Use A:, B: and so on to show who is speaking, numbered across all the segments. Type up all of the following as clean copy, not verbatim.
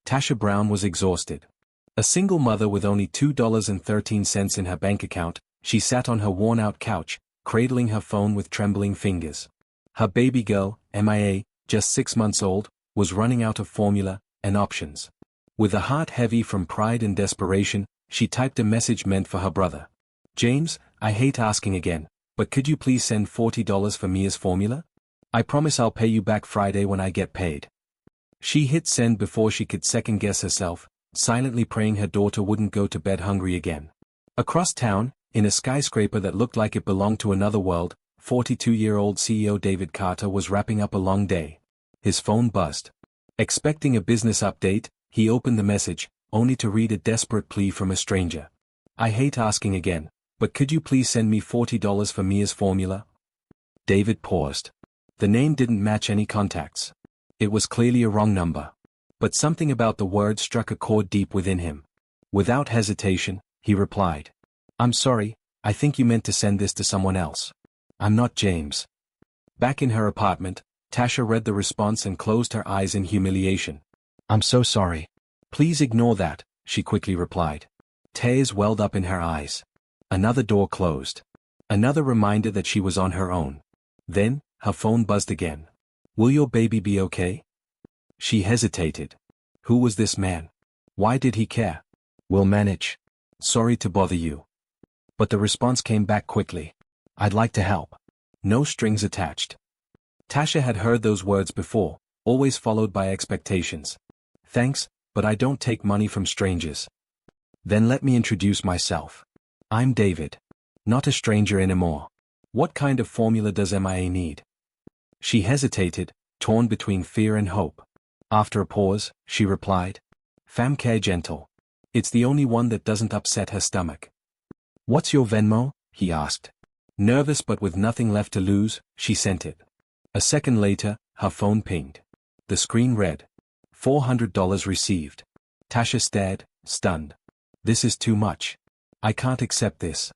A: Tasha Brown was exhausted. A single mother with only $2.13 in her bank account, she sat on her worn-out couch, cradling her phone with trembling fingers. Her baby girl, MIA, just 6 months old, was running out of formula and options. With a heart heavy from pride and desperation, she typed a message meant for her brother. James, I hate asking again, but could you please send $40 for Mia's formula? I promise I'll pay you back Friday when I get paid. She hit send before she could second-guess herself, silently praying her daughter wouldn't go to bed hungry again. Across town, in a skyscraper that looked like it belonged to another world, 42-year-old CEO David Carter was wrapping up a long day. His phone buzzed. Expecting a business update, he opened the message, only to read a desperate plea from a stranger. I hate asking again, but could you please send me $40 for Mia's formula? David paused. The name didn't match any contacts. It was clearly a wrong number. But something about the word struck a chord deep within him. Without hesitation, he replied. I'm sorry, I think you meant to send this to someone else. I'm not James. Back in her apartment, Tasha read the response and closed her eyes in humiliation. I'm so sorry. Please ignore that, she quickly replied. Tears welled up in her eyes. Another door closed. Another reminder that she was on her own. Then, her phone buzzed again. Will your baby be okay? She hesitated. Who was this man? Why did he care? We'll manage. Sorry to bother you. But the response came back quickly. I'd like to help. No strings attached. Tasha had heard those words before, always followed by expectations. Thanks, but I don't take money from strangers. Then let me introduce myself. I'm David. Not a stranger anymore. What kind of formula does MIA need? She hesitated, torn between fear and hope. After a pause, she replied. Famcare Gentle. It's the only one that doesn't upset her stomach. What's your Venmo? He asked. Nervous but with nothing left to lose, she sent it. A second later, her phone pinged. The screen read. $400 received. Tasha stared, stunned. This is too much. I can't accept this.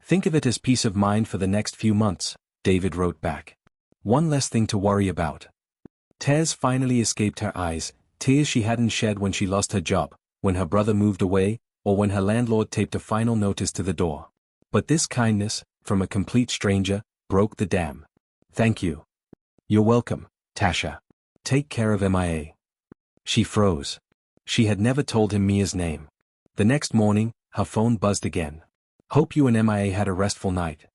A: Think of it as peace of mind for the next few months, David wrote back. One less thing to worry about. Tears finally escaped her eyes, tears she hadn't shed when she lost her job, when her brother moved away, or when her landlord taped a final notice to the door. But this kindness, from a complete stranger, broke the dam. Thank you. You're welcome, Tasha. Take care of MIA. She froze. She had never told him Mia's name. The next morning, her phone buzzed again. Hope you and MIA had a restful night.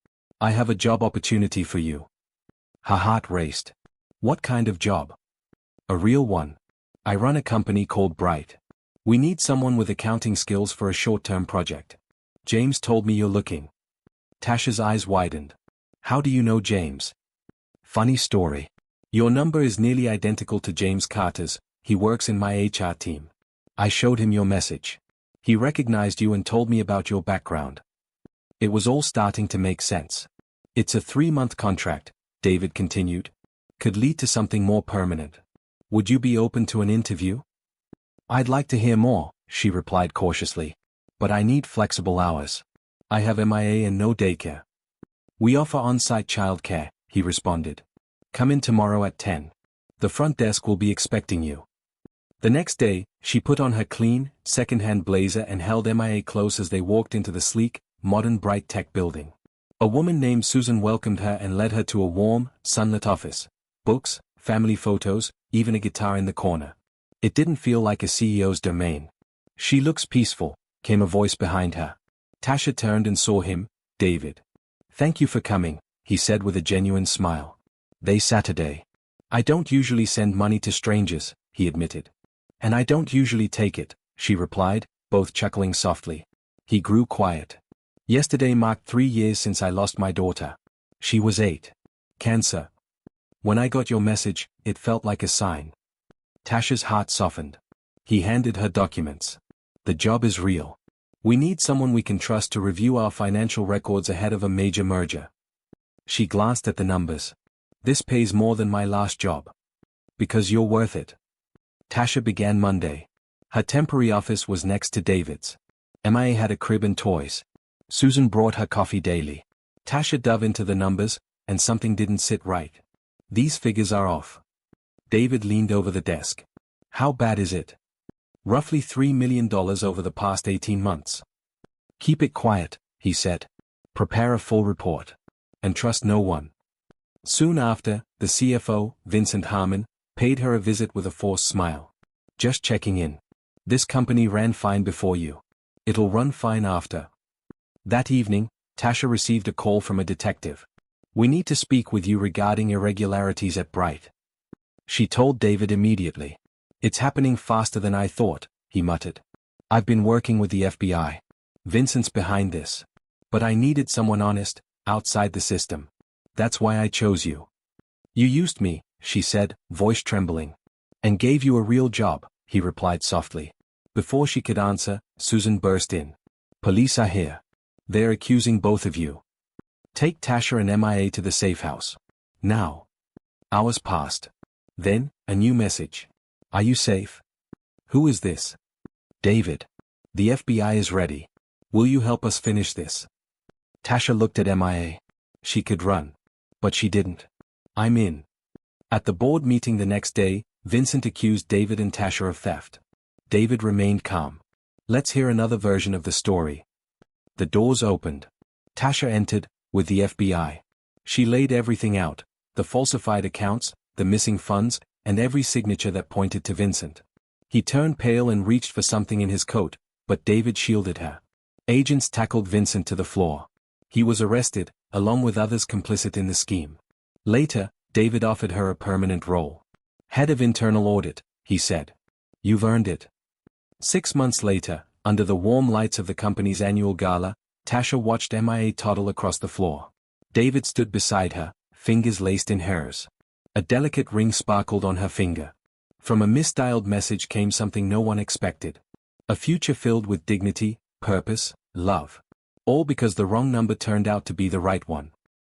A: I have a job opportunity for you. Her heart raced. What kind of job? A real one. I run a company called Bright. We need someone with accounting skills for a short-term project. James told me you're looking. Tasha's eyes widened. How do you know James? Funny story. Your number is nearly identical to James Carter's. He works in my HR team. I showed him your message. He recognized you and told me about your background. It was all starting to make sense. It's a 3-month contract, David continued. Could lead to something more permanent. Would you be open to an interview? I'd like to hear more, she replied cautiously. But I need flexible hours. I have MIA and no daycare. We offer on-site childcare, he responded. Come in tomorrow at 10. The front desk will be expecting you. The next day, she put on her clean, second-hand blazer and held MIA close as they walked into the sleek, modern Bright Tech building. A woman named Susan welcomed her and led her to a warm, sunlit office. Books, family photos, even a guitar in the corner. It didn't feel like a CEO's domain. She looks peaceful, came a voice behind her. Tasha turned and saw him, David. Thank you for coming, he said with a genuine smile. They Saturday. I don't usually send money to strangers, he admitted. And I don't usually take it, she replied, both chuckling softly. He grew quiet. Yesterday marked 3 years since I lost my daughter. She was 8. Cancer. When I got your message, it felt like a sign. Tasha's heart softened. He handed her documents. The job is real. We need someone we can trust to review our financial records ahead of a major merger. She glanced at the numbers. This pays more than my last job. Because you're worth it. Tasha began Monday. Her temporary office was next to David's. MIA had a crib and toys. Susan brought her coffee daily. Tasha dove into the numbers, and something didn't sit right. These figures are off. David leaned over the desk. How bad is it? Roughly $3 million over the past 18 months. Keep it quiet, he said. Prepare a full report. And trust no one. Soon after, the CFO, Vincent Harmon, paid her a visit with a forced smile. Just checking in. This company ran fine before you. It'll run fine after. That evening, Tasha received a call from a detective. We need to speak with you regarding irregularities at Bright. She told David immediately. It's happening faster than I thought, he muttered. I've been working with the FBI. Vincent's behind this. But I needed someone honest, outside the system. That's why I chose you. You used me, she said, voice trembling. And gave you a real job, he replied softly. Before she could answer, Susan burst in. Police are here. They're accusing both of you. Take Tasha and MIA to the safe house. Now. Hours passed. Then, a new message. Are you safe? Who is this? David. The FBI is ready. Will you help us finish this? Tasha looked at MIA. She could run. But she didn't. I'm in. At the board meeting the next day, Vincent accused David and Tasha of theft. David remained calm. Let's hear another version of the story. The doors opened. Tasha entered, with the FBI. She laid everything out, the falsified accounts, the missing funds, and every signature that pointed to Vincent. He turned pale and reached for something in his coat, but David shielded her. Agents tackled Vincent to the floor. He was arrested, along with others complicit in the scheme. Later, David offered her a permanent role. Head of Internal Audit, he said. You've earned it. 6 months later, under the warm lights of the company's annual gala, Tasha watched MIA toddle across the floor. David stood beside her, fingers laced in hers. A delicate ring sparkled on her finger. From a misdialed message came something no one expected. A future filled with dignity, purpose, love. All because the wrong number turned out to be the right one.